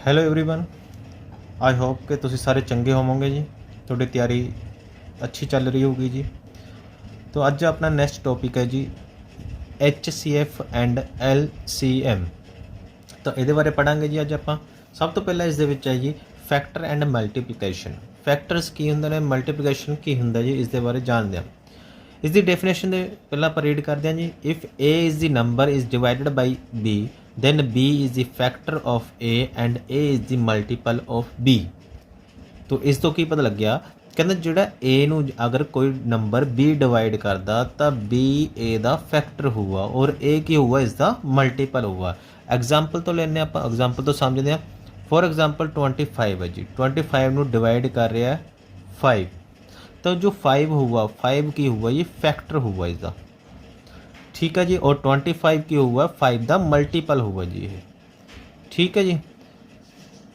Hello everyone I hope कि तुसी सारे चंगे होवोगे जी। थोड़ी तैयारी अच्छी चल रही होगी जी। तो अज अपना नैक्सट टॉपिक है जी HCF एंड LCM। तो ये बारे पढ़ांगे जी अज आप। सब तो पहला इस है जी फैक्टर एंड मल्टीप्लीकेशन। फैक्टर्स की होंगे ने, मल्टीप्लीकेशन की होंगे जी, इस बारे जानते हैं। इसकी डेफिनेशन दे पहला आप रीड करते हैं जी। If A is the number is divided by B then b is the factor of a and a is the multiple of b। तो इस तो की पता लग गया, कहते ਜਿਹੜਾ a ਨੂੰ अगर कोई नंबर b डिवाइड करता तो b a ਦਾ फैक्टर होगा और a की होगा इसका मल्टीपल होगा। एग्जाम्पल तो लेने आप, एग्जाम्पल तो समझते हैं। फॉर एग्जाम्पल 25 है जी, 25 ਨੂੰ डिवाइड कर रहा है 5, तो जो 5 हुआ 5 की हुआ ये फैक्टर हुआ इसका, ठीक है जी। और 25 की हुआ 5 का मल्टीपल हुआ जी ये, ठीक है जी।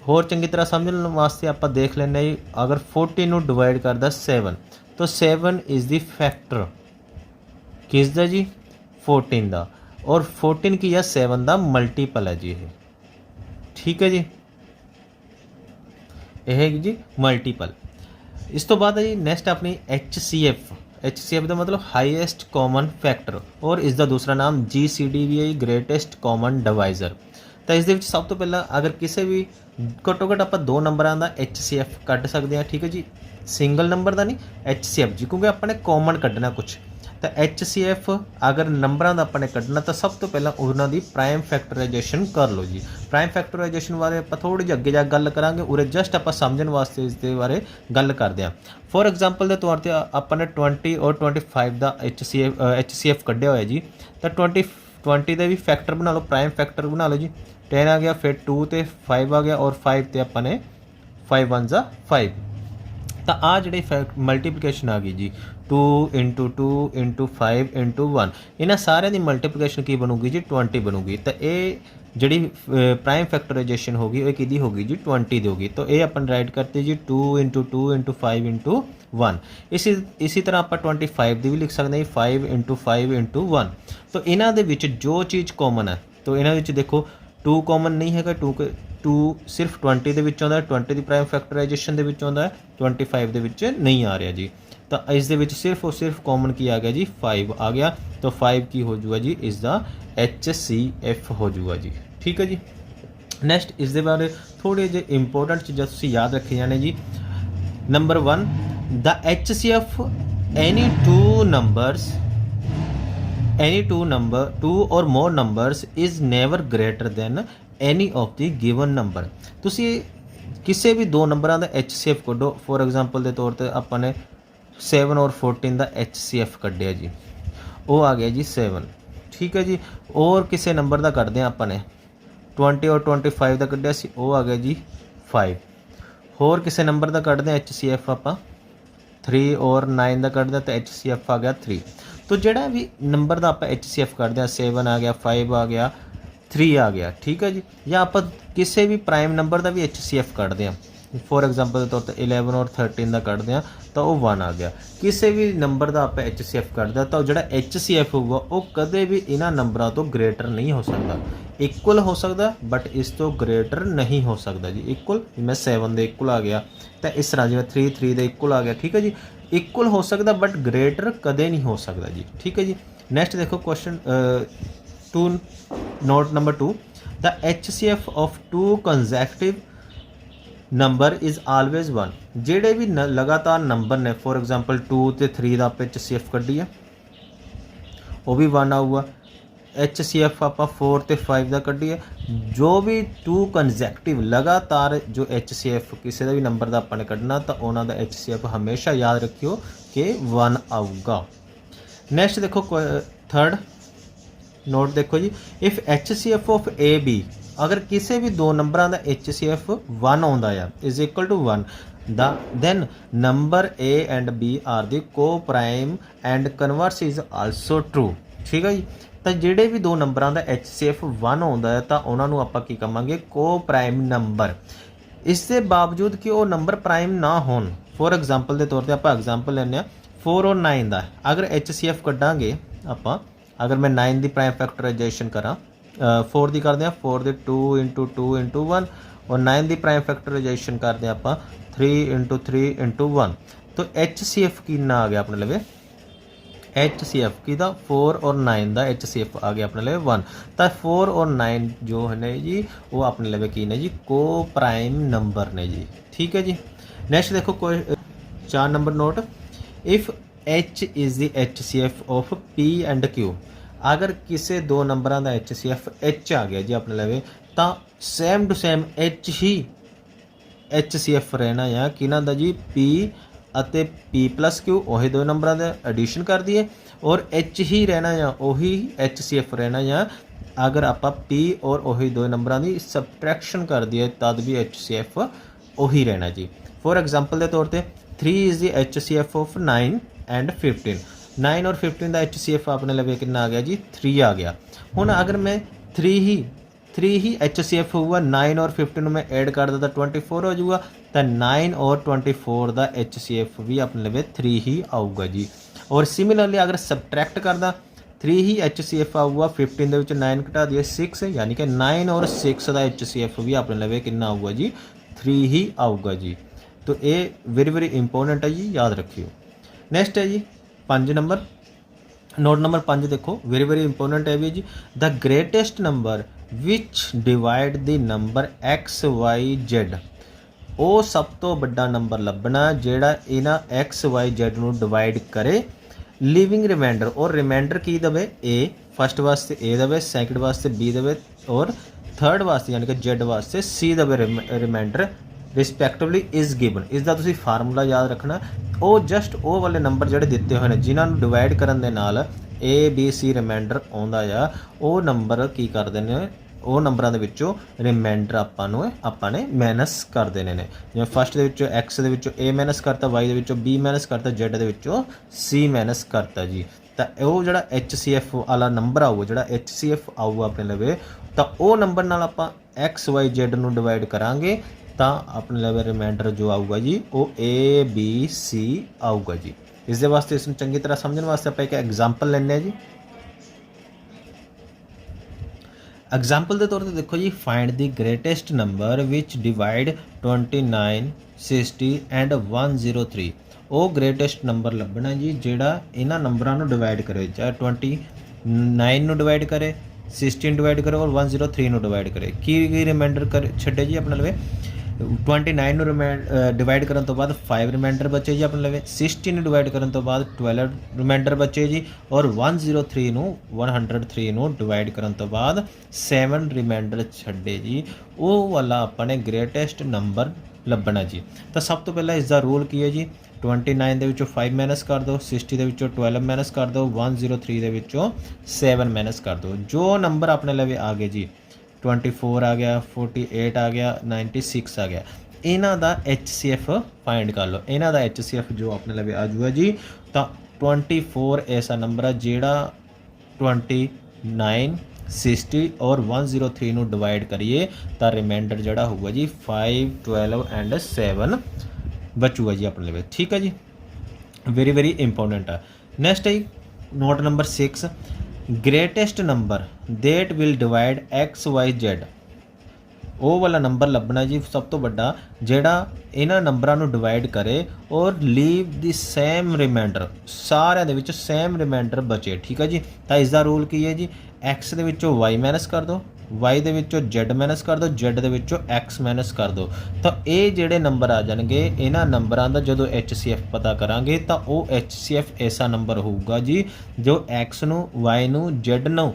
होर चंगी तरह समझने वास्ते आप देख लें जी, अगर 40 डिवाइड करता 7 तो 7 इज़ द फैक्टर किसका जी, 14 का। और 14 की है 7 का मल्टीपल है जी ये, ठीक है जी। यह है जी मल्टीपल। इस तो बाद है जी नैक्सट अपनी HCF। HCF का मतलब हाईएस्ट कॉमन फैक्टर, और इसका दूसरा नाम GCD भी है, ग्रेटेस्ट कॉमन डिवाइजर। तो इस सब तो पहला अगर किसी भी घट्टो घट्ट आप 2 नंबरों का HCF कढ़ सकते हैं, ठीक है जी। सिंगल नंबर का नहीं, HCF जी, क्योंकि अपने कॉमन कढ़ना कुछ। तो HCF अगर नंबरों का अपने कढ़ना तो सब तो पहला उन्होंने प्राइम फैक्टराइजेशन कर लो जी। प्राइम फैक्टराइजेशन बारे आप थोड़ी जी अगे जा गल करांगे, उरे जस्ट आप समझने वास्ते इस बारे गल करते हैं। फॉर एग्जाम्पल के तौर पर अपने 20 और 25 का HCF कढ़िया होया जी। तो 20 का भी फैक्टर बना लो, प्राइम फैक्टर बना लो जी। 10 आ गया, फिर 2 तो 5 आ गया, और 5 तो अपने 5 1 जा 5। तो आ जी मल्टीप्लीकेशन आ गई जी, 2 इंटू 2 इंटू 5 इंटू 1। इन्होंने सारे की मल्टीप्लीकेशन की बनूगी जी 20 बनूगी। तो ये जी प्राइम फैक्टराइजेशन होगी वो कि होगी जी 20 की होगी। तो ये अपन राइट करते जी 2 इंटू 2 इंटू 5 इंटू 1। इसी तरह आप 25 की भी लिख सकते हैं 5 इंटू 5 इंटू 1। तो इन्होंने जो चीज़ कॉमन है, तो इन्होंने देखो 2 कॉमन नहीं है, 2 सिर्फ 20 के आता है, 20 की प्राइम फैक्टराइजेशन के आता है, 25 के नहीं आ रहा जी। तो इस सिर्फ और सिर्फ कॉमन की आ गया जी 5 आ गया। तो 5 की हो जाएगा जी इसका HCF हो जाएगा जी, ठीक है जी। नैक्सट इस बारे थोड़े जे इंपोर्टेंट चीज़ा तुसीं याद रखी जाने जी। Number 1 the HCF any two or more numbers is never greater than any of the given number. तुसी किसी भी 2 नंबरों का HCF कढ़ो। फॉर एग्जाम्पल के तौर पर अपने 7 और 14 का HCF कढ़िया जी, वो आ गया जी 7, ठीक है जी। और किसी नंबर का कढ़ते हैं अपने 20 और 25 का कढ़िया सी, वो आ गया जी 5। होर किसी नंबर का कढ़ते हैं HCF आप 3 और 9 का कढ़ते हैं तो HCF आ गया 3। तो जोड़ा भी नंबर का आप HCF कढ़ते हैं 7 आ गया, 5 आ गया, 3 आ गया, ठीक है जी। या आप किसी भी प्राइम नंबर का भी HCF कढ़ते हैं, फॉर एग्जाम्पल के तौर पर 11 और 13 का कढ़ते हैं तो वो 1 आ गया। किसी भी नंबर का आप HCF कढ़ते हैं तो जो HCF होगा वो कदे भी इन्होंने नंबरों तो ग्रेटर नहीं हो सकता। इक्वल हो सकता बट इस तो ग्रेटर नहीं हो सकता जी। इक्वल मैं 7 के इक्वल आ गया, तो इस तरह जो 3 3 के इक्वल आ गया, ठीक है जी। इक्वल हो सकता बट ग्रेटर कदे नहीं हो सकता जी, ठीक है जी। नैक्सट देखो question 2, note number 2 the HCF of 2 consecutive number is always 1। जेडे भी लगातार नंबर ने, फॉर एग्जाम्पल 2 तो 3 का आप HCF कढ़िए वो भी 1 आऊगा। HCF आप 4 तो 5 का कढ़िए, जो भी 2 कंजैक्टिव लगातार जो HCF किसी का भी नंबर का अपने कढ़ना तो उन्होंने HCF हमेशा याद रखियो कि 1 आऊगा। नैक्सट देखो 3rd नोट देखो जी, इफ़ HCF ऑफ AB अगर किसी भी 2 नंबरों का HCF 1 आता है is equal to 1 then number A and B are the coprime and converse is also true, ठीक है जी। तो जोड़े भी 2 नंबरों का HCF 1 आता है तो उन्होंने आप की कहांगे को प्राइम नंबर। इसके बावजूद कि वो नंबर प्राइम ना हो, फॉर एग्जाम्पल के तौर पर आप एग्जाम्पल लेने 4 और 9 का अगर HCF कढ़ांगे आप, अगर मैं 9 की प्राइम फैक्टराइजेशन करा 4 की करते हैं 4 के 2 इंटू 2 इंटू 1 और 9 की प्राइम फैक्टराइजेशन करते हैं आप 3 × 3 × 1। तो HCF कितना आ गया अपने लवे HCF की 4 और 9 का HCF आ गया अपने लवे 1। तो 4 और 9 जो है ने जी वो अपने लवे की ने जी को प्राइम नंबर ने जी। ठीक है जी। नैक्सट देखो कोई 4 number note, if H is the HCF of P and Q। अगर किसी दो नंबर का HCF H आ गया जी अपने लवे तो सेम टू सेम H ही HCF रहना या किना दा जी P ਅਤੇ P+Q ਉਹੀ ਦੋ ਨੰਬਰਾਂ ਦਾ ਐਡੀਸ਼ਨ ਕਰ ਦਈਏ और H ही रहना या ਉਹੀ HCF रहना या अगर आप P और ਉਹੀ ਦੋ ਨੰਬਰਾਂ ਦੀ ਸਬਟ੍ਰੈਕਸ਼ਨ ਕਰ ਦਈਏ ਤਦ ਵੀ HCF ਉਹੀ रहना जी। फॉर एग्जांपल के तौर पर 3 is the HCF of 9 and 15। 9 और 15 का HCF अपने लगे कितना आ गया जी 3 आ गया। हुण अगर मैं 3 ही HCF होगा 9 और 15 में ऐड कर देता 24 हो जाऊगा तो 9 और 24 का HCF भी अपने लगे 3 ही आऊगा जी। और सिमिलरली अगर सबट्रैक्ट करदा 3 ही HCF आऊगा 15 के 9 घटा दिए 6 यानी कि 9 और 6 का HCF भी अपने लगे कितना आऊगा जी 3 ही आऊगा जी। तो ये वेरी इंपोर्टेंट है जी, याद रखियो। नैक्सट है जी 5 नंबर नोट नंबर 5 देखो वेरी इंपोर्टेंट है भी जी। The greatest number which divide the number XYZ। ਉਹ ਸਭ ਤੋਂ ਵੱਡਾ ਨੰਬਰ ਲੱਭਣਾ ਜਿਹੜਾ ਇਹਨਾਂ XYZ ਨੂੰ ਡਿਵਾਈਡ ਕਰੇ ਲਿਵਿੰਗ ਰਿਮਾਈਂਡਰ ਔਰ ਰਿਮਾਈਂਡਰ ਕੀ ਦੇਵੇ A ਫਸਟ ਵਾਸਤੇ A ਦੇਵੇ, ਸੈਕਿੰਡ ਵਾਸਤੇ B ਦੇਵੇ ਔਰ ਥਰਡ ਵਾਸਤੇ ਯਾਨੀ ਕਿ Z ਵਾਸਤੇ C ਦੇਵੇ ਰਿਮਾਈਂਡਰ ਰਿਸਪੈਕਟਿਵਲੀ ਇਜ਼ ਗਿਵਨ। ਇਸ ਦਾ ਤੁਸੀਂ ਫਾਰਮੂਲਾ ਯਾਦ ਰੱਖਣਾ। ਉਹ ਜਸਟ ਉਹ ਵਾਲੇ ਨੰਬਰ ਜਿਹੜੇ ਦਿੱਤੇ ਹੋਏ ਨੇ ਜਿਨ੍ਹਾਂ ਨੂੰ ਡਿਵਾਈਡ ਕਰਨ ਦੇ ਨਾਲ A B C ਰਿਮਾਈਂਡਰ ਆਉਂਦਾ ਆ ਉਹ ਨੰਬਰ ਕੀ ਕਰਦੇ ਨੇ ਉਹ ਨੰਬਰਾਂ ਦੇ ਵਿੱਚੋਂ ਰਿਮਾਈਂਡਰ ਆਪਾਂ ਨੇ ਮਾਈਨਸ ਕਰ ਦੇਣੇ ਨੇ। ਜਿਵੇਂ ਫਸਟ ਦੇ ਵਿੱਚੋਂ X ਦੇ ਵਿੱਚੋਂ A ਮਾਈਨਸ ਕਰਤਾ, Y ਦੇ ਵਿੱਚੋਂ B ਮਾਈਨਸ ਕਰਤਾ, Z ਦੇ ਵਿੱਚੋਂ C ਮਾਈਨਸ ਕਰਤਾ ਜੀ। ਤਾਂ ਉਹ ਜਿਹੜਾ HCF ਵਾਲਾ ਨੰਬਰ ਆਊਗਾ ਜਿਹੜਾ HCF ਆਊਗਾ ਆਪਣੇ ਲਵੇ ਤਾਂ ਉਹ ਨੰਬਰ ਨਾਲ ਆਪਾਂ XYZ ਨੂੰ ਡਿਵਾਈਡ ਕਰਾਂਗੇ ਤਾਂ ਆਪਣੇ ਲਵੇ ਰਿਮਾਈਂਡਰ ਜੋ ਆਊਗਾ ਜੀ ਉਹ A B C ਆਊਗਾ ਜੀ। ਇਸ ਦੇ ਵਾਸਤੇ ਇਸ ਨੂੰ ਚੰਗੀ ਤਰ੍ਹਾਂ ਸਮਝਣ ਵਾਸਤੇ ਆਪਾਂ ਇੱਕ ਐਗਜ਼ਾਮਪਲ ਲੈਂਦੇ ਹਾਂ ਜੀ। एग्जाम्पल के तौर पर देखो जी find the greatest number which divide 29 60 and 103। वो ग्रेटेस्ट नंबर लभना जी जेड़ा इन्हां नंबरां नूं डिवाइड करे, चाहे 29 नूं डिवाइड करे, 16 डिवाइड करे और 103 नूं डिवाइड करे। की रिमाइंडर कर छड्डे जी अपने लवे 29 ਨੂੰ डिवाइड करने तो बाद 5 रिमाइंडर बचे जी अपने लवे, 60 ਨੂੰ डिवाइड करने तो बाद 12 रिमाइंडर बचे जी और 103 ਨੂੰ 103 ਨੂੰ डिवाइड करने तो बाद 7 रिमाइंडर छड्डे जी। वो वाला अपने ग्रेटेस्ट नंबर ਲੱਭਣਾ जी। तो सब तो पहला इसका रूल की है जी 29 ਦੇ ਵਿੱਚੋਂ 5 ਮਾਈਨਸ ਕਰ ਦਿਓ, 60 ਦੇ ਵਿੱਚੋਂ 12 ਮਾਈਨਸ ਕਰ ਦਿਓ, 103 ਦੇ ਵਿੱਚੋਂ 7 ਮਾਈਨਸ ਕਰ ਦਿਓ। जो नंबर अपने लवे आ गए जी 24 आ गया, 48 आ गया, 96 आ गया, इन्हां दा HCF फाइंड कर लो। इन्हां दा HCF जो अपने लवे आ जाऊगा जी तो 24 ऐसा नंबर है जेड़ा 29 60 और 103 ਨੂੰ डिवाइड करिए तो रिमाइंडर जोड़ा होगा जी 5 12 एंड 7 बचूगा जी अपने लिए। ठीक है जी, वेरी इंपोर्टेंट है। नैक्सट है note number 6 greatest number that will divide XYZ। ਉਹ ਵਾਲਾ ਨੰਬਰ ਲੱਭਣਾ ਜੀ ਸਭ ਤੋਂ ਵੱਡਾ ਜਿਹੜਾ ਇਹਨਾਂ ਨੰਬਰਾਂ ਨੂੰ ਡਿਵਾਈਡ ਕਰੇ ਔਰ ਲੀਵ ਦੀ ਸੇਮ ਰਿਮਾਈਂਡਰ, ਸਾਰਿਆਂ ਦੇ ਵਿੱਚ ਸੇਮ ਰਿਮਾਈਂਡਰ ਬਚੇ। ਠੀਕ ਹੈ ਜੀ। ਤਾਂ ਇਸ ਦਾ ਰੂਲ ਕੀ ਹੈ ਜੀ X ਦੇ ਵਿੱਚੋਂ Y ਮਾਈਨਸ ਕਰ ਦਿਓ, Y ਦੇ ਵਿੱਚੋਂ Z ਮਾਈਨਸ ਕਰ ਦਿਓ, Z ਦੇ ਵਿੱਚੋਂ X ਮਾਈਨਸ ਕਰ ਦਿਓ। ਤਾਂ ਇਹ ਜਿਹੜੇ ਨੰਬਰ ਆ ਜਾਣਗੇ ਇਹਨਾਂ ਨੰਬਰਾਂ ਦਾ ਜਦੋਂ HCF ਪਤਾ ਕਰਾਂਗੇ ਤਾਂ ਉਹ HCF ਐਸਾ ਨੰਬਰ ਹੋਊਗਾ ਜੀ ਜੋ X ਨੂੰ Y ਨੂੰ Z ਨੂੰ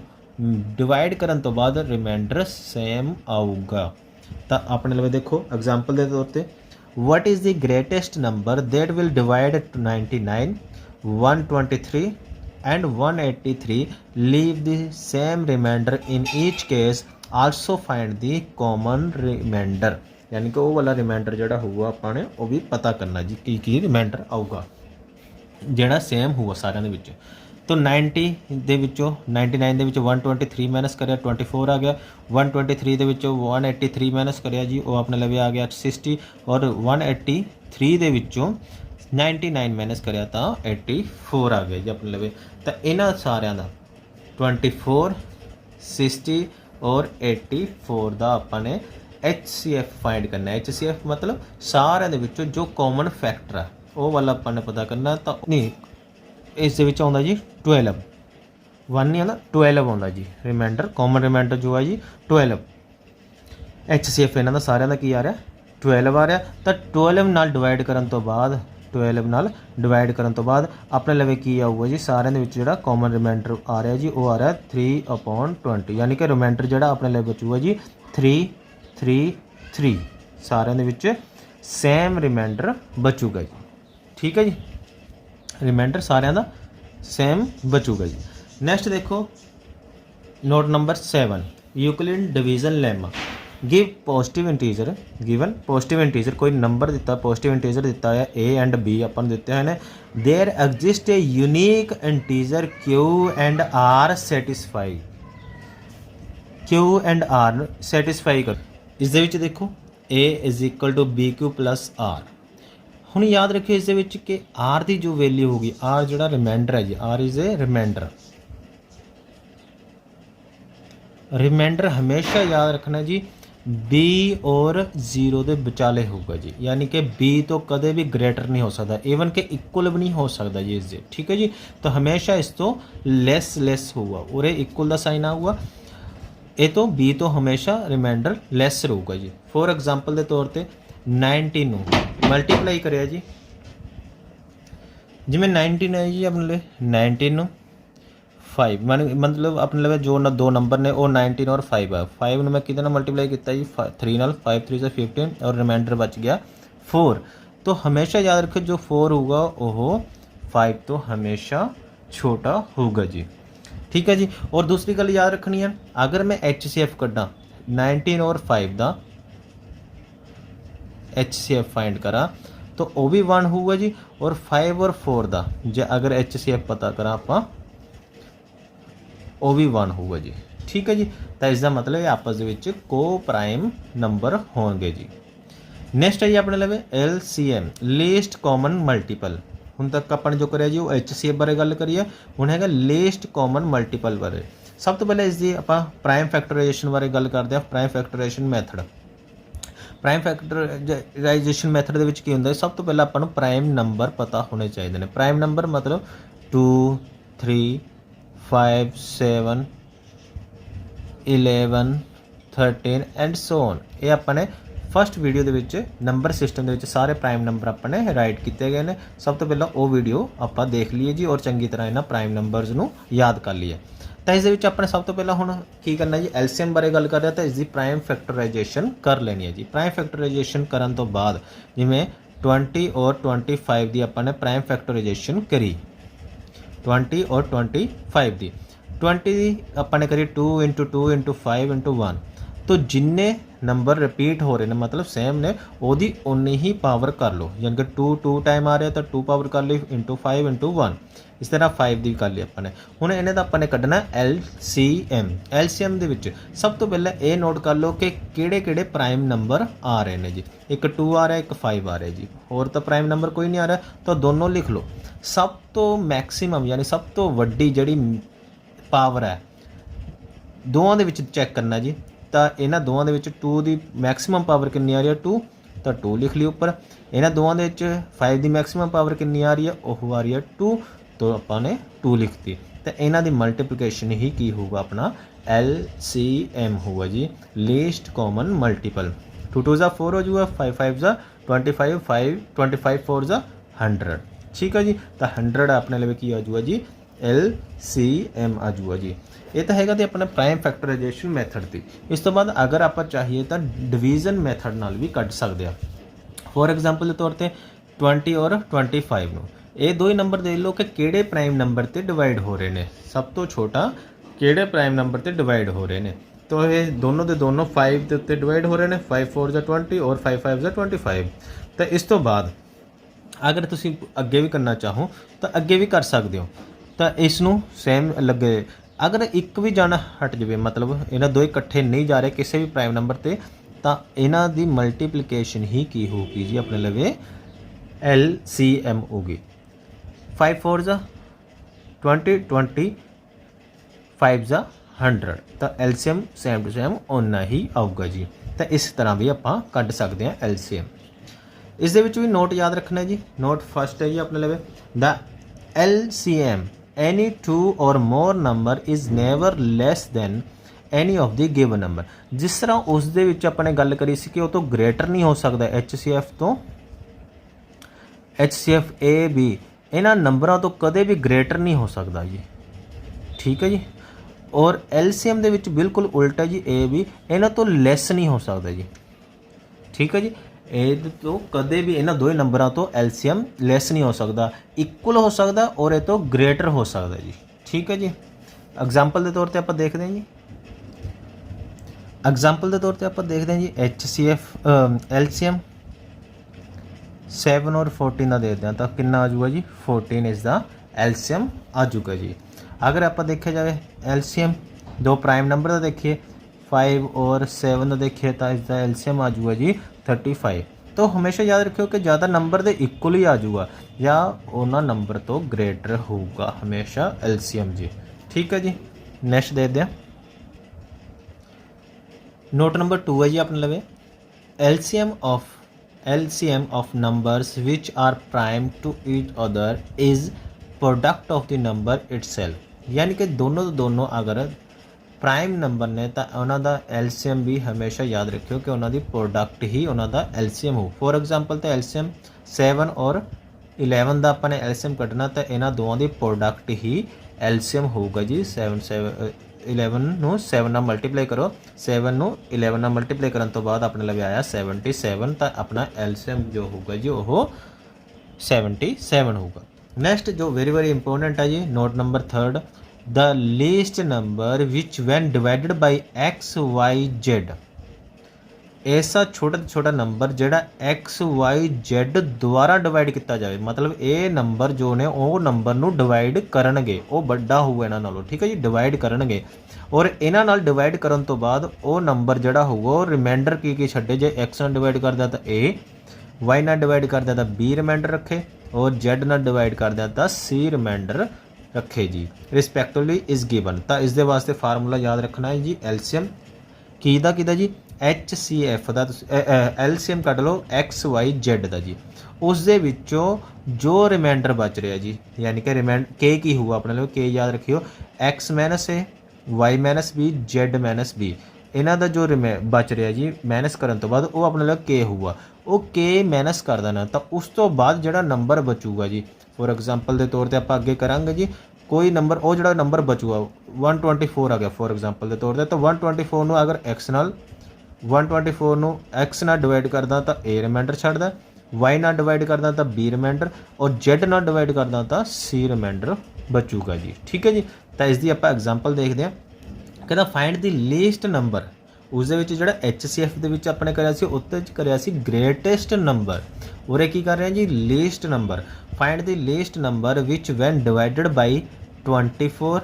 डिवाइड करने तो बाद रिमाइंडर सेम आऊगा। तो अपने लिए देखो एग्जाम्पल के तौर पर what is the greatest number that will divide 99 123 and 183 leave the same remainder in each case also find the common remainder. यानी कि वो वाला रिमाइंडर जोड़ा होगा अपने वो भी पता करना जी की रिमाइंडर आऊगा जोड़ा सेम होगा सारे विच। तो 90 ਦੇ ਵਿੱਚੋਂ 99 ਦੇ ਵਿੱਚੋਂ 123 ਮਾਈਨਸ ਕਰਿਆ 24 ਆ ਗਿਆ, 123 ਦੇ ਵਿੱਚੋਂ 183 ਮਾਈਨਸ ਕਰਿਆ ਜੀ ਉਹ ਆਪਣੇ ਲਵੇ ਆ ਗਿਆ 60 ਔਰ 183 ਦੇ ਵਿੱਚੋਂ 99 ਮਾਈਨਸ ਕਰਿਆ ਤਾਂ 84 ਆ ਗਿਆ ਜੀ ਆਪਣੇ ਲਵੇ। ਤਾਂ ਇਹਨਾਂ ਸਾਰਿਆਂ ਦਾ 24 60 ਔਰ 84 ਦਾ ਆਪਾਂ ਨੇ HCF फाइंड करना है। HCF मतलब सारे दे विचों जो कॉमन फैक्टर है वो वाला ਆਪਾਂ ਨੇ पता करना। तो नहीं इस दे विच आउंदा जी 12 1 नहीं आंदा 12 आउंदा जी रिमाइंडर कॉमन रिमाइंडर जो है जी 12 HCF इन्हां दा सारिਆਂ ਦਾ ਕੀ आ रहा 12 आ रहा। तो 12 नाल डिवाइड करन तो बाद 12 नाल डिवाइड करन तो बाद अपने लवे की आऊगा जी सारिਆਂ ਦੇ ਵਿੱਚ ਜਿਹੜਾ कॉमन रिमाइंडर आ रहा जी वो आ रहा 3/20 यानी कि रिमाइंडर ਜਿਹੜਾ अपने लवे बचूगा जी 3 3 3 सारिਆਂ ਦੇ ਵਿੱਚ सेम रिमाइंडर बचूगा जी। ठीक है जी रिमाइंडर सारिਆਂ ਦਾ सेम बचूगा जी। नैक्सट देखो note number 7 Euclid division lemma give positive integer given positive integer कोई नंबर दिता पॉजिटिव इंटीजर दिता है ए एंड बी अपन दिते हैं there exist a unique integer Q and R satisfy Q and R satisfy कर इस दे विच देखो A is equal to B Q plus R. हुण याद रखियो इस दे विच कि आर की जो वैल्यू होगी आर जिहड़ा रिमाइंडर है जी R is a remainder remainder हमेशा याद रखना जी बी और 0 के विचाले होगा जी यानी कि बी तो कदे भी ग्रेटर नहीं हो सकता इवन के इक्वल भी नहीं हो सकता जी इससे। ठीक है जी तो हमेशा इस तो लेस होगा और इक्वल का साइन आऊगा ये तो बी तो हमेशा रिमाइंडर लैस रहूगा जी। फॉर एग्जांपल के तौर पर 19 मल्टीप्लाई करे जी जिमें 19 है जी अपने लिए 19 5 मतलब अपने लगे जो दो नंबर ने वो 19 और 5 है 5 ने मैं कितने ना मल्टीप्लाई किया जी 3 नाल 5 3 से 15 और रिमाइंडर बच गया 4। तो हमेशा याद रखो जो 4 होगा वो 5 तो हमेशा छोटा होगा जी। ठीक है जी और दूसरी गल याद रखनी है अगर मैं HCF कड्डा 19 और 5 का HCF फाइंड करा तो वो भी 1 होगा जी और 5 और 4 का जो अगर HCF पता करा आप वो भी 1 होगा जी। ठीक है जी तो इसका मतलब ये आपस में को प्राइम नंबर होंगे जी। नैक्सट है जी अपने लवे LCM लीस्ट कॉमन मल्टीपल हुण तक अपन जो करिए जी वो HCF बारे गल करिए हुण हैगा लीस्ट कॉमन मल्टीपल बारे। सब तो पहले इसकी आप प्राइम फैक्टराइजेशन बारे गल करते हैं prime factorisation method prime factorisation method दे विच की हुंदा है सब तो पहले अपन प्राइम नंबर पता होने चाहिए ने। प्राइम नंबर मतलब 2 3 5 7 11 13 एंड सो ऑन ये अपने फस्ट वीडियो दे विच नंबर सिस्टम दे विच सारे प्राइम नंबर अपने राइट किए गए हैं। सब तो पहला वो वीडियो आप देख लीए जी और चंगी तरह इन्हां प्राइम नंबर्स नूं याद कर लीए। तो इस दे विच अपने सब तो पहला हुण की करना जी LCM बारे गल कर रहे तो इसकी प्राइम फैक्टराइजेशन कर लेनी है जी। प्राइम फैक्टराइजेशन करन तो बाद जिवें 20 और 25 की अपने प्राइम फैक्टराइजेशन करी 20 और 25 दी 20 अपने करिए 2 × 2 × 5 × 1 तो जिन्ने नंबर रिपीट हो रहे हैं मतलब सेम ने ओदी उन्नी ही पावर कर लो यानी कि 2 टाइम आ रहा तो 2 पावर कर ली × 5 × 1 इस तरह 5 की कर ली अपने। हुण इन्हें दा अपने कढ़ना LCM दे विच सब तो पहले ये नोट कर लो कि किहड़े प्राइम नंबर आ रहे हैं जी। एक 2 आ रहा है एक 5 आ रहा है जी और तो प्राइम नंबर कोई नहीं आ रहा तो दोनों लिख लो। सब तो मैक्सीमम यानी सब तो वड्डी जिहड़ी पावर है दोवां दे विच चैक करना जी। तो इन्हां दोवां दे विच 2 की मैक्सीमम पावर कितनी आ रही है 2 तो 2 लिख ली उपर। इन्हां दोवां दे विच 5 की मैक्सीमम पावर कितनी आ रही है वह आ रही है 2 तो आपने 2 लिखती। तो इन्हां दी मल्टीप्लिकेशन ही की होगा अपना LCM होगा जी लीस्ट कॉमन मल्टीपल 2 2 ज़ा 4 हो जाऊगा 5 5 ज़ा 25 5 25 4 ज़ा 100। ठीक है जी तो 100 अपने लिए की आ जाऊगा जी LCM आ जाऊगा जी। ये तो हैगा तो अपना प्राइम फैक्टराइजेशन मैथड थी। इस तो बाद अगर आप चाहिए तो डिवीजन मैथड नाल भी कट सकते हैं। फॉर एग्जांपल के तौर पर 20 और 25 नूं ये दो ही नंबर देख लो कि किहड़े प्राइम नंबर ते डिवाइड हो रहे हैं सब तो छोटा किहड़े प्राइम नंबर ते डिवाइड हो रहे हैं। तो ये दोनों के दोनों 5 के उत्ते डिवाइड हो रहे हैं 5 4 ज़ा 20 और 5 5 ज़ा 25। तो इस तो बाद अगर तुसीं अगे भी करना चाहो तो अगे भी कर सकते हो। तो इसनूं सेम लगे अगर एक भी जाना हट जाए मतलब इन्हां दो इकट्ठे नहीं जा रहे किसी भी प्राइम नंबर ते तो इन्हां दी मल्टीप्लिकेशन ही की होगी जी अपने लवे LCM होगी 5 4 ज़ा 20 20 5 ज़ा 100 तो LCM सेम टू सेम ओना ही आऊगा जी। तो इस तरह भी आपां कढ सकते हैं LCM। इस दे विच भी नोट याद रखना है जी। नोट फर्स्ट है जी अपने लवे, the LCM any two or more number is never less than any of the given number. जिस तरह उस दे विच अपने गल करी सी कि वो तो ग्रेटर नहीं हो सकता HCF तो, HCF A B इन्हां नंबरों तो कदे भी ग्रेटर नहीं हो सकता जी, ठीक है जी। और LCM दे विच बिल्कुल उल्टा जी, A B इन्हां तो लैस नहीं हो सकता जी, ठीक है जी। ए तो कदे भी इन्हां दो नंबरों तो LCM लैस नहीं हो सकता, इक्वल हो सकता और ये तो ग्रेटर हो सकता जी, ठीक है जी। एग्जाम्पल के तौर पर आप देखते हैं जी, एग्जाम्पल के तौर पर आप देखते हैं जी HCF LCM 7 और 14 का देखते हैं तो कितना आ जाऊगा जी, 14 इज़ द LCM आ जाऊगा जी। अगर आप देखा जाए LCM दो प्राइम नंबर का देखिए 5 और 7 का देखिए तो इसका LCM आ जाऊगा जी 35। तो हमेशा याद रखियो कि ज़्यादा नंबर दे इक्वल ही आ जाऊगा या उन्होंने नंबर तो ग्रेटर होगा हमेशा LCM जी, ठीक है जी। नेक्स्ट दे दें, नोट नंबर 2 है जी अपने लवे, LCM of numbers which are prime to each other is product of the number itself। यानी कि दोनों अगर प्राइम नंबर ने तो उन्होंने LCM भी हमेशा याद रखियो कि उन्होंने प्रोडक्ट ही उन्होंने LCM हो। फॉर एग्जांपल तो LCM 7 और 11 का अपने LCM कढ़ना तो इन्हों दोवां की प्रोडक्ट ही LCM होगा जी। 11 ਨੂੰ 7 ਨਾਲ ਮਲਟੀਪਲਾਈ ਕਰੋ, 7 ਨੂੰ 11 ਨਾਲ ਮਲਟੀਪਲਾਈ ਕਰਨ ਤੋਂ ਬਾਅਦ ਆਪਣੇ ਲਵੇ ਆਇਆ 77, ਤਾਂ ਆਪਣਾ LCM ਜੋ ਹੋਊਗਾ ਜੀ ਉਹ 77 ਹੋਊਗਾ। ਨੈਕਸਟ ਜੋ ਵੈਰੀ ਇੰਪੋਰਟੈਂਟ ਹੈ ਜੀ, note number 3, the least number which when divided by XYZ, ऐसा छोटा तो छोटा नंबर जोड़ा XYZ द्वारा डिवाइड किया जाए, मतलब ये नंबर जो ने वो नंबर नू डिवाइड करनगे, वो बड़ा होगा इन्हां नालों, ठीक है जी, डिवाइड करनगे। और इन्हां नाल डिवाइड करन तो बाद वो नंबर जोड़ा होगा वो रिमाइंडर की छड्डे, जे X नाल डिवाइड कर दिया तो A, Y नाल डिवाइड कर दिया तो B रिमाइंडर रखे, और Z नाल डिवाइड कर दिया तो C रिमाइंडर रखे जी, रिस्पैक्टिवली इज गिवन। तो इस दे वास्ते फार्मूला याद रखना है जी, LCM किदा जी HCF ਦਾ LCM ਕੱਢ ਲਓ XYZ ਦਾ ਜੀ, ਉਸ ਦੇ ਵਿੱਚੋਂ ਜੋ ਰਿਮਾਈਂਡਰ ਬਚ ਰਿਹਾ ਜੀ, ਯਾਨੀ ਕਿ K ਕੀ ਹੋਊਗਾ ਆਪਣੇ ਲਈ, K ਯਾਦ ਰੱਖਿਓ X minus A, Y minus B, Z minus B, ਇਹਨਾਂ ਦਾ ਜੋ ਬਚ ਰਿਹਾ ਜੀ ਮਾਈਨਸ ਕਰਨ ਤੋਂ ਬਾਅਦ ਉਹ ਆਪਣੇ ਲਈ K ਹੋਊਗਾ, ਉਹ K ਮਾਈਨਸ ਕਰ ਦੇਣਾ, ਤਾਂ ਉਸ ਤੋਂ ਬਾਅਦ ਜਿਹੜਾ ਨੰਬਰ ਬਚੂਗਾ ਜੀ, ਫੋਰ ਐਗਜ਼ਾਮਪਲ ਦੇ ਤੌਰ ਤੇ ਆਪਾਂ ਅੱਗੇ ਕਰਾਂਗੇ ਜੀ, कोई नंबर वो जो नंबर बचूगा 124 आ गया फॉर एग्जाम्पल के तौर पर, तो 124 ਨੂੰ अगर X नाल 124 ਨੂੰ X ਨਾਲ डिवाइड करदा तो A रिमाइंडर छड्डदा, Y ਨਾਲ डिवाइड करदा तो B रिमाइंडर, और Z ਨਾਲ डिवाइड करदा तो C रिमाइंडर बचूगा जी, ठीक है जी। तो इसकी आप एग्जाम्पल देखते हैं, कहता फाइंड द लीस्ट नंबर, ਉਸ ਦੇ ਵਿੱਚ ਜਿਹੜਾ HCF ਦੇ ਵਿੱਚ ਆਪਣੇ ਕਰਿਆ ਸੀ ਉੱਤੇ ਚ ਕਰਿਆ ਸੀ ਗ੍ਰੇਟੈਸਟ ਨੰਬਰ, ਉਰੇ ਕੀ ਕਰ ਰਹੇ ਹਾਂ ਜੀ least number. Find the least number which when divided by 24,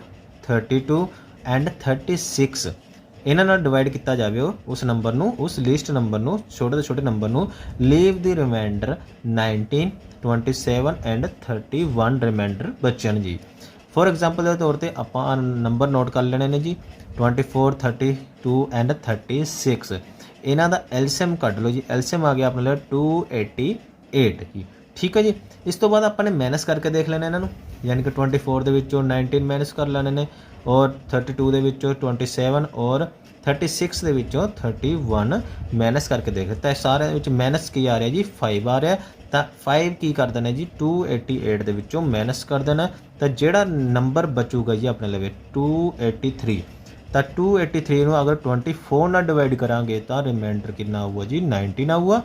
32 and 36 ਇਹਨਾਂ ਨਾਲ ਡਿਵਾਈਡ ਕੀਤਾ ਜਾਵੇ ਉਸ ਨੰਬਰ ਨੂੰ, ਉਸ ਲੀਸਟ ਨੰਬਰ ਨੂੰ, ਛੋਟੇ ਤੋਂ ਛੋਟੇ ਨੰਬਰ ਨੂੰ, leave the reminder 19, 27 and 31 reminder ਬਚਣ ਜੀ। फॉर एग्जाम्पल के तौर पर आप नंबर नोट कर लेने ने जी 24, 32 एंड 36, इन्हों का LCM कढ़ लो जी, LCM आ गया अपने लिए 288 जी, ठीक है जी। इस तो बाद आपने माइनस करके देख लेना इन्हों, यानी कि 24 के विचों 19 माइनस कर लेने ने, और 32 के विचों 27 और 36 के विचों 31 माइनस करके देख लेता है। सारे माइनस की आ रहा जी 5 आ रहा, तो 5 की कर देना जी 288 ਦੇ ਵਿੱਚੋਂ ਮਾਈਨਸ ਕਰ ਦੇਣਾ, ਤਾਂ ਜਿਹੜਾ ਨੰਬਰ ਬਚੂਗਾ ਜੀ ਆਪਣੇ ਲਵੇ 283, ਤਾਂ 283 ਨੂੰ ਅਗਰ 24 ਨਾਲ ਡਿਵਾਈਡ ਕਰਾਂਗੇ ਤਾਂ ਰਿਮਾਈਂਡਰ ਕਿੰਨਾ ਆਊਗਾ ਜੀ 19 ਆਊਗਾ,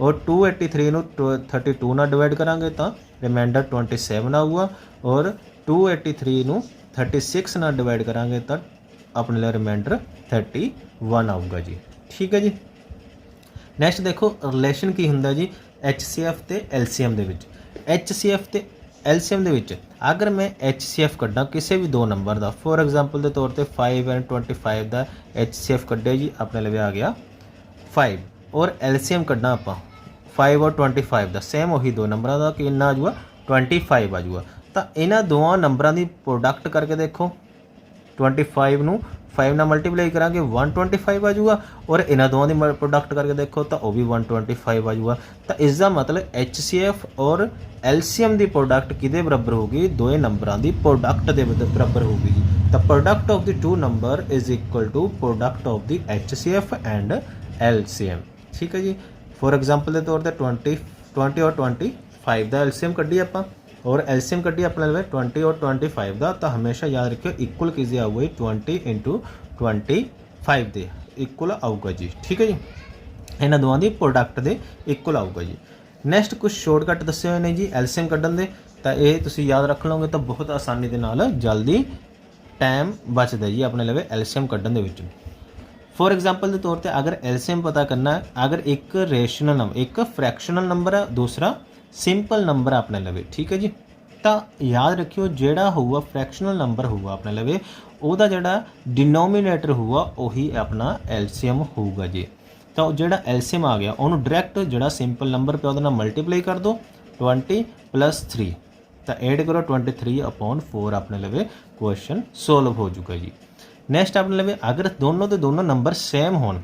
और 283 ਨੂੰ 32 ਨਾਲ ਡਿਵਾਈਡ ਕਰਾਂਗੇ ਤਾਂ ਰਿਮਾਈਂਡਰ 27 ਆਊਗਾ, और 283 ਨੂੰ 36 ਨਾਲ ਡਿਵਾਈਡ ਕਰਾਂਗੇ ਤਾਂ ਆਪਣੇ ਲਈ ਰਿਮਾਈਂਡਰ 31 ਆਊਗਾ ਜੀ, ਠੀਕ ਹੈ ਜੀ। ਨੈਕਸਟ ਦੇਖੋ ਰਿਲੇਸ਼ਨ ਕੀ ਹੁੰਦਾ ਜੀ HCF ਤੇ LCM ਦੇ ਵਿੱਚ। HCF ਤੇ LCM ਦੇ ਵਿੱਚ अगर मैं HCF ਕੱਢਾਂ ਕਿਸੇ ਵੀ ਦੋ ਨੰਬਰ ਦਾ, ਫੋਰ ਐਗਜ਼ਾਮਪਲ ਦੇ ਤੌਰ ਤੇ 5 ਐਂਡ 25 ਦਾ HCF ਕੱਢਿਆ ਜੀ, ਆਪਣੇ ਲਵੇ ਆ ਗਿਆ 5, और LCM ਕੱਢਾਂ ਆਪਾਂ 5 और 25 ਦਾ, ਸੇਮ ਉਹੀ ਦੋ ਨੰਬਰਾਂ ਦਾ ਕਿੰਨਾ ਆ ਜਾਊਗਾ 25 ਆ ਜਾਊਗਾ। ਤਾਂ ਇਹਨਾਂ ਦੋਵਾਂ ਨੰਬਰਾਂ ਦੀ ਪ੍ਰੋਡਕਟ ਕਰਕੇ ਦੇਖੋ, 25 ਨੂੰ 5 ਨਾਲ ਮਲਟੀਪਲਾਈ ਕਰਾਂਗੇ 125 ਆ ਜਾਊਗਾ, ਔਰ ਇਹਨਾਂ ਦੋਵਾਂ ਦੀ ਪ੍ਰੋਡਕਟ ਕਰਕੇ ਦੇਖੋ ਤਾਂ ਉਹ ਵੀ 125 ਆ ਜਾਊਗਾ। ਤਾਂ ਇਸ ਦਾ ਮਤਲਬ HCF ਔਰ LCM ਦੀ ਪ੍ਰੋਡਕਟ ਕਿਹਦੇ ਬਰਾਬਰ ਹੋਊਗੀ? ਦੋਏ ਨੰਬਰਾਂ ਦੀ ਪ੍ਰੋਡਕਟ ਦੇ ਬਰਾਬਰ ਹੋਊਗੀ ਜੀ। ਤਾਂ product of the two number is equal to product of the HCF and LCM। ਠੀਕ ਹੈ ਜੀ। ਫੋਰ ਐਗਜ਼ਾਮਪਲ ਦੇ ਤੌਰ ਤੇ 20 ਔਰ 25 ਦਾ LCM ਕੱਢੀ ਆਪਾਂ और LCM ਕੱਢੀ ਆਪਣੇ ਲਵੇ 20 ਔਰ 25 ਦਾ, ਤਾਂ ਹਮੇਸ਼ਾ ਯਾਦ ਰੱਖਿਓ ਇਕੁਅਲ ਕਿਸਦੇ ਆਊਗਾ ਜੀ 20 × 25 ਦੇ ਇਕੁਅਲ ਆਊਗਾ ਜੀ। ਠੀਕ ਹੈ ਜੀ, ਇਹਨਾਂ ਦੋਵਾਂ ਦੀ ਪ੍ਰੋਡਕਟ ਦੇ ਇਕੁਅਲ ਆਊਗਾ ਜੀ। ਨੈਕਸਟ ਕੁਝ ਸ਼ਾਰਟਕਟ ਦੱਸੇ ਹੋਏ ਨੇ ਜੀ LCM ਕੱਢਣ ਦੇ, ਤਾਂ ਇਹ ਤੁਸੀਂ ਯਾਦ ਰੱਖ ਲਓਗੇ ਤਾਂ ਬਹੁਤ ਆਸਾਨੀ ਦੇ ਨਾਲ ਜਲਦੀ ਟਾਈਮ ਬਚਦਾ ਜੀ ਆਪਣੇ ਲਵੇ LCM ਕੱਢਣ ਦੇ ਵਿੱਚ। ਫੋਰ ਐਗਜ਼ਾਮਪਲ ਦੇ ਤੌਰ ਤੇ ਅਗਰ LCM ਪਤਾ ਕਰਨਾ ਹੈ, ਅਗਰ ਇੱਕ ਰੇਸ਼ਨਲ ਨੰਬਰ ਇੱਕ ਫ੍ਰੈਕਸ਼ਨਲ ਨੰਬਰ ਹੈ, ਦੂਸਰਾ ਸਿੰਪਲ ਨੰਬਰ ਆਪਣੇ ਲਵੇ, ਠੀਕ ਹੈ ਜੀ, ਤਾਂ ਯਾਦ ਰੱਖਿਓ ਜਿਹੜਾ ਹੋਊਗਾ ਫ੍ਰੈਕਸ਼ਨਲ ਨੰਬਰ ਹੋਊਗਾ ਆਪਣੇ ਲਵੇ ਉਹਦਾ ਜਿਹੜਾ ਡਿਨੋਮੀਨੇਟਰ ਹੋਊਗਾ ਉਹੀ ਆਪਣਾ LCM ਹੋਊਗਾ ਜੀ। ਤਾਂ ਜਿਹੜਾ LCM ਆ ਗਿਆ ਉਹਨੂੰ ਡਾਇਰੈਕਟ ਜਿਹੜਾ ਸਿੰਪਲ ਨੰਬਰ ਪਿਆ ਉਹਦੇ ਨਾਲ ਮਲਟੀਪਲਾਈ ਕਰ ਦਿਓ 20 + 3, ਤਾਂ ਐਡ ਕਰੋ 23/4 ਆਪਣੇ ਲਵੇ ਕੁਐਸਚਨ ਸੋਲਵ ਹੋ ਜਾਊਗਾ ਜੀ। ਨੈਕਸਟ ਆਪਣੇ ਲਵੇ ਅਗਰ ਦੋਨੋਂ ਦੇ ਦੋਨੋਂ ਨੰਬਰ ਸੇਮ ਹੋਣ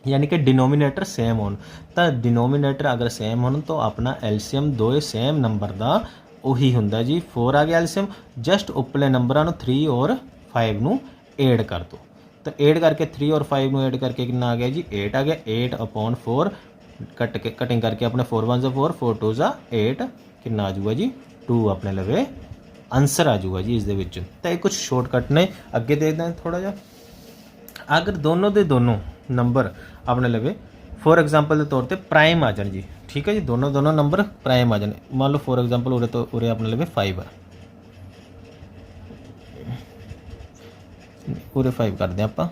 यानी कि डिनोमीनेटर सेम हो, तो डिनोमीनेटर अगर सेम हो तो अपना LCM दोए सेम नंबर का उही हुंदा जी। 4 आ गया LCM, जस्ट उपले नंबरों 3 और 5 नू ऐड कर दो, तो ऐड करके 3 और 5 नू ऐड करके कितना आ गया जी 8 आ गया। 8/4 कटिंग करके अपने 4 1 4 4 2 8 कितना आ जाऊगा जी 2 अपने लवे आंसर आ जाऊगा जी इस दे विच। तो ये कुछ शॉर्टकट ने, अगे देखते हैं थोड़ा जा। अगर दोनों के दोनों नंबर अपने लवे फॉर एग्जाम्पल के तौर पर प्राइम आ जाए जी, ठीक है जी, दोनों नंबर प्राइम आ जाए। मान लो फॉर एग्जाम्पल उरे तो उरे अपने लवे 5 है, उरे 5 करते हैं आप,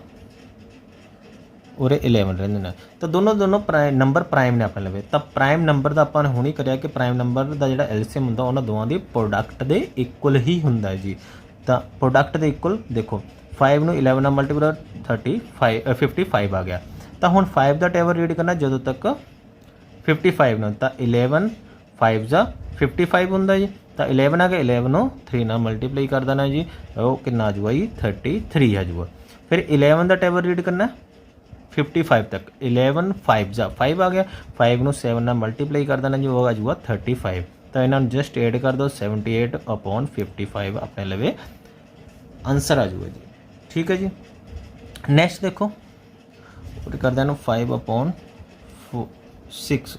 उरे 11 रहते हैं, तो दोनों प्राइम नंबर प्राइम ने अपने लवे। तो प्राइम नंबर का अपन हुणी करिया कि प्राइम नंबर का जो LCM होंदा उन्हां दोवां दी प्रोडक्ट दे इक्वल ही हुंदा है जी। तो प्रोडक्ट दे इक्वल देखो 5 ਨੂੰ 11 ਨਾਲ ਮਲਟੀਪਲ 55 आ गया। तो हुण 5 का टेबल रीड करना जो तक 55 ना, तो 11 5 जा 55 होंदा जी। तो 11 आ गया, 11 ਨੂੰ 3 ਨਾਲ ਮਲਟੀਪਲਾਈ कर देना जी, वो कितना आ जाऊगा जी 33 आ जाऊगा। फिर 11 का टेबल रीड करना 55 तक, 11 5 जा 5 आ गया, 5 ਨੂੰ 7 ਨਾਲ ਮਲਟੀਪਲਾਈ कर देना जी, वो आ जाऊगा 35। तो इन्हों जस्ट ऐड कर दो 78/55 अपने लवे आंसर आ जाऊगा जी। ठीक है जी। नेक्स्ट देखो कर देना 5/6।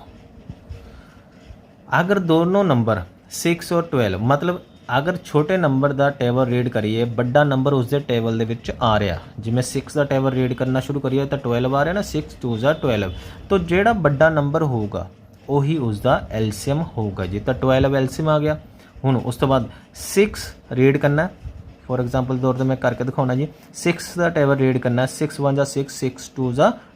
अगर दोनों नंबर 6 और 12 मतलब अगर छोटे नंबर का टेबल रीड करिए बड़ा नंबर उसके टेबल के आ रहा, जिमें 6 का टेबल रीड करना शुरू करिए तो 12 आ रहा ना, 6 2 12, तो जोड़ा बड़ा नंबर होगा वही उसका LCM होगा जी। तो 12 LCM आ गया। हुण उस तो बाद 6 रीड करना, फॉर एग्जाम्पल तौर पर मैं करके दिखाना जी। 6 का टेबल रीड करना, 6 1 6 6 2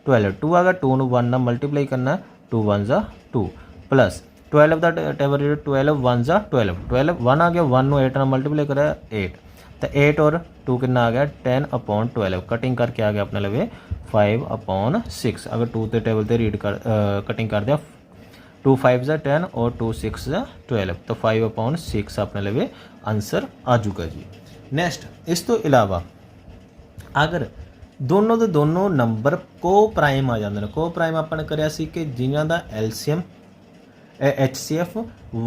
12, 2 आ गया, 2 ਨੂੰ 1 ਨਾਲ मल्टीप्लाई करना, 2 1 2 प्लस 12 का टेबल रीड 12 1 12, 12 1 आ गया, 1 ਨੂੰ 8 ਨਾਲ मल्टीप्लाई करा 8, तो 8 और 2 कितना आ गया 10/12, कटिंग करके आ गया अपने लवे 5/6। अगर 2 के टेबल पर रीड कर कटिंग कर दिया 2 5 10 और 2 6 12, तो 5/6 अपने लवे आंसर आ जाऊगा जी। नैक्सट इस तो इलावा अगर दोनों के दोनों नंबर को प्राइम आ जाते हैं, को प्राइम अपन कराया सी कि जिन्हों का LCM HCF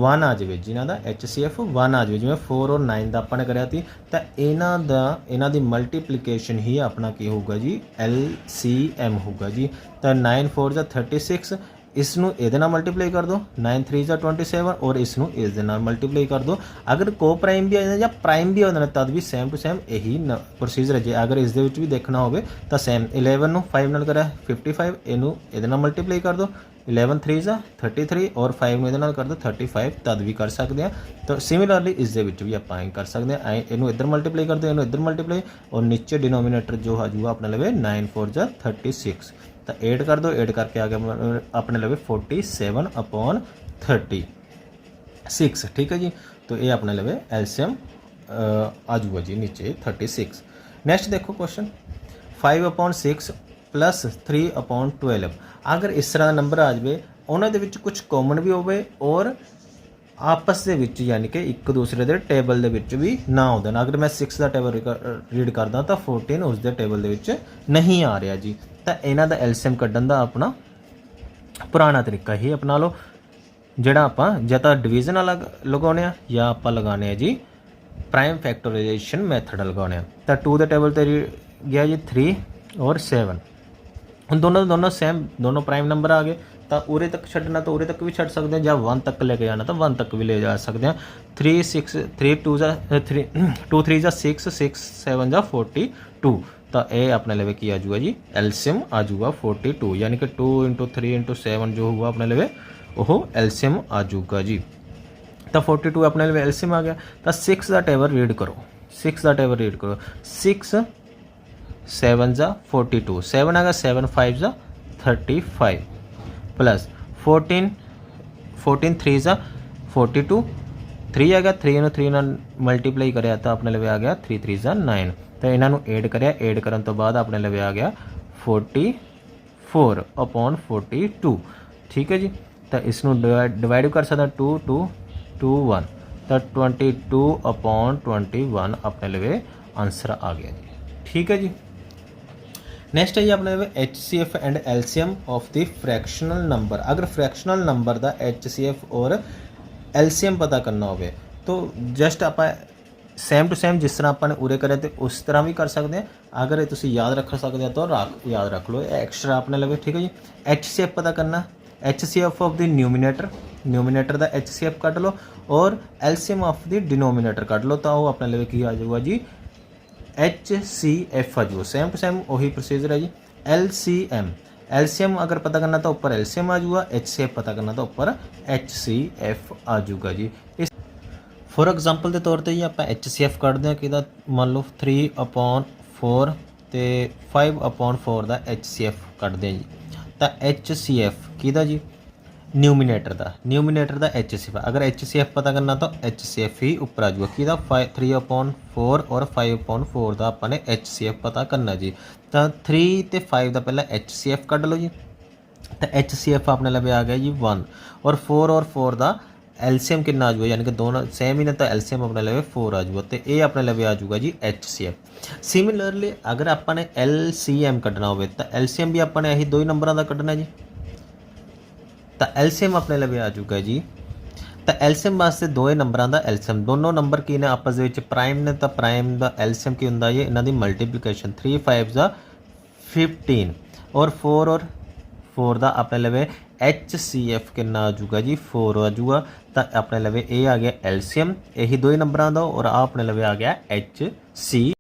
1 आ जाए, जिन्हों का HCF 1 आ जाए, जिमें 4 और 9 का अपन कराया थी, तो इन्हों की मल्टीप्लीकेशन ही अपना की होगा जी LCM होगा जी। तो 9 4 36, इसनू ਇਹਦੇ ਨਾਲ मल्टीप्लाई कर दो, 9 3 27 और इसनू इस दे नाल मल्टीप्लाई कर दो। अगर को प्राइम भी आ जाए या प्राइम भी आ जाए तद भी सेम टू सेम यही प्रोसीजर है जी। अगर इस दे विच भी देखना होवे तो सेम 11 ਨੂੰ 5 ਨਾਲ करा 55, ਇਹਨੂੰ ਇਹਦੇ ਨਾਲ मल्टीप्लाई कर दो, 11 3 33 और 5 ਨੂੰ ਇਹਦੇ ਨਾਲ कर दो 35, तद भी कर सकते हैं। तो सिमिलरली इस दे विच भी आप कर सकते हैं, ਇਹਨੂੰ इधर मल्टीप्लाई कर दो, ਇਹਨੂੰ इधर मल्टीप्लाई और नीचे डिनोमीनेटर जो आ जाऊगा अपने लवे 9 4 36, तो 8 कर दो, 8 करके आ गया अपने लगे 47/36, ठीक है जी। तो ये अपने लगे LCM आ जाऊगा जी नीचे 36। नैक्सट देखो क्वेश्चन 5/6 प्लस 3/12, अगर इस तरह का नंबर आ जाए उन्होंने कुछ कॉमन भी होवे और ਆਪਸ ਦੇ ਵਿੱਚ ਯਾਨੀ ਕਿ ਇੱਕ ਦੂਸਰੇ ਦੇ ਟੇਬਲ ਦੇ ਵਿੱਚ ਵੀ ਨਾ ਆਉਂਦੇ ਨੇ। ਅਗਰ ਮੈਂ 6 ਦਾ ਟੇਬਲ ਰੀਡ ਕਰਦਾ ਤਾਂ 14 ਉਸ ਦੇ ਟੇਬਲ ਦੇ ਵਿੱਚ ਨਹੀਂ ਆ ਰਿਹਾ ਜੀ। ਤਾਂ ਇਹਨਾਂ ਦਾ ਐਲਸੀਐਮ ਕੱਢਣ ਦਾ ਆਪਣਾ ਪੁਰਾਣਾ ਤਰੀਕਾ ਹੀ ਅਪਣਾ ਲਓ, ਜਿਹੜਾ ਆਪਾਂ ਜਾਂ ਤਾਂ ਡਿਵੀਜ਼ਨ ਵਾਲਾ ਲਗਾਉਣੇ ਆ ਜਾਂ ਆਪਾਂ ਲਗਾਉਣੇ ਆ ਜੀ ਪ੍ਰਾਈਮ ਫੈਕਟੋਰਾਈਜੇਸ਼ਨ ਮੈਥਡ ਲਗਾਉਣੇ ਆ। ਤਾਂ 2 ਦੇ ਟੇਬਲ ਤੇ ਗਿਆ ਜੀ 3 ਔਰ 7। ਹੁਣ ਦੋਨੋਂ ਸੇਮ, ਦੋਨੋਂ ਪ੍ਰਾइम नंबर आ गए। तो उरे तक छड्डना तो उरे तक भी छड्ड सकते हैं, ਜਾਂ 1 तक लेके जाना तो 1 तक भी ले जा सकते हैं। 3 6 3 2 जा 3 2 3 जा 6 6 7 जा 42। तो ये अपने लेवे की आ जाऊगा जी एलसीएम आ जाऊगा 42, यानी कि 2 × 3 × 7 जो हुआ अपने लेवे वो एलसीएम आ जाऊगा जी। तो 42 अपने लेवे एलसीएम आ गया। तो 6 का टेबल रीड करो, 6 का टेबल रीड करो। 6 7 जा 42, 7 आ गया, 7 5 जा 35 प्लस 14 3 जा 42, 3 आ गया, 3 ਨੂੰ 3 ਨਾਲ ਮਲਟੀਪਲਾਈ ਕਰਿਆ ਤਾਂ ਆਪਣੇ ਲਵੇ ਆ ਗਿਆ 3 3 ਜਾ 9। ਤਾਂ ਇਹਨਾਂ ਨੂੰ ਐਡ ਕਰਿਆ, ਐਡ ਕਰਨ ਤੋਂ ਬਾਅਦ ਆਪਣੇ ਲਵੇ ਆ ਗਿਆ 44/42। ਠੀਕ ਹੈ ਜੀ। ਤਾਂ ਇਸ ਨੂੰ ਡਿਵਾਈਡ ਕਰ ਸਕਦਾ 2 2 2 1, ਤਾਂ 22/21 ਆਪਣੇ ਲਵੇ ਆਨਸਰ ਆ ਗਿਆ ਜੀ। ਠੀਕ ਹੈ ਜੀ। नैक्सट है जी अपने HCF and LCM of the fractional number. अगर फ्रैक्शनल नंबर का HCF और LCM पता करना हो तो जस्ट आप सेम टू सेम जिस तरह अपन उरे करें तो उस तरह भी कर सकते हैं। अगर ये तुम याद रख सकते हैं तो याद रख लो, एक्स्ट्रा अपने लगे। ठीक है जी। HCF पता करना, HCF ऑफ द न्यूमिनेटर का HCF कट लो और LCM of the denominator cut लो। तो वो अपने लगे की आ जाऊगा जी HCF आ जाऊगा। सेम टू सेम वही प्रोसीजर है जी। LCM अगर पता करना तो ऊपर LCM आ जाऊगा, HCF पता करना तो ऊपर HCF आ जाऊगा जी। इस फॉर एग्जांपल के तौर पर जी आप HCF कटते हैं कि मान लो 3/4 तो 5/4 का HCF कटते हैं जी। तो HCF किहदा जी न्यूमिनेटर का HCF। अगर HCF पता करना तो HCF ही ऊपर आ जाऊगा कि 3/4 और 5/4 का अपने HCF पता करना जी। तो 3 तो 5 का पहले HCF कट लो जी। तो HCF अपने लगे आ गया जी 1 और 4 का LCM कितना आ जाऊगा, यानी कि दोनों सेम ही ने तो LCM अपने लगे 4 आ जाऊगा। तो ये अपने लगे आ जाऊगा जी HCF। सिमिलरली अगर अपने LCM कटना हो तो LCM भी अपने यही 2 ही नंबर का कटना जी। तो LCM अपने लगे आ चुका जी। तो LCM वास्ते 2 नंबरों का LCM, दोनों नंबर की ने आपस में प्राइम ने, तो प्राइम का LCM की होंगे जी इन्हों की मल्टीप्लीकेशन 3 5 जा 15 और 4 का अपने लगे HCF कितना आ जाऊगा जी 4 आ जाऊगा। तो अपने लगे ये आ गया LCM यही 2 ही नंबरों का और अपने लगे आ गया HCF।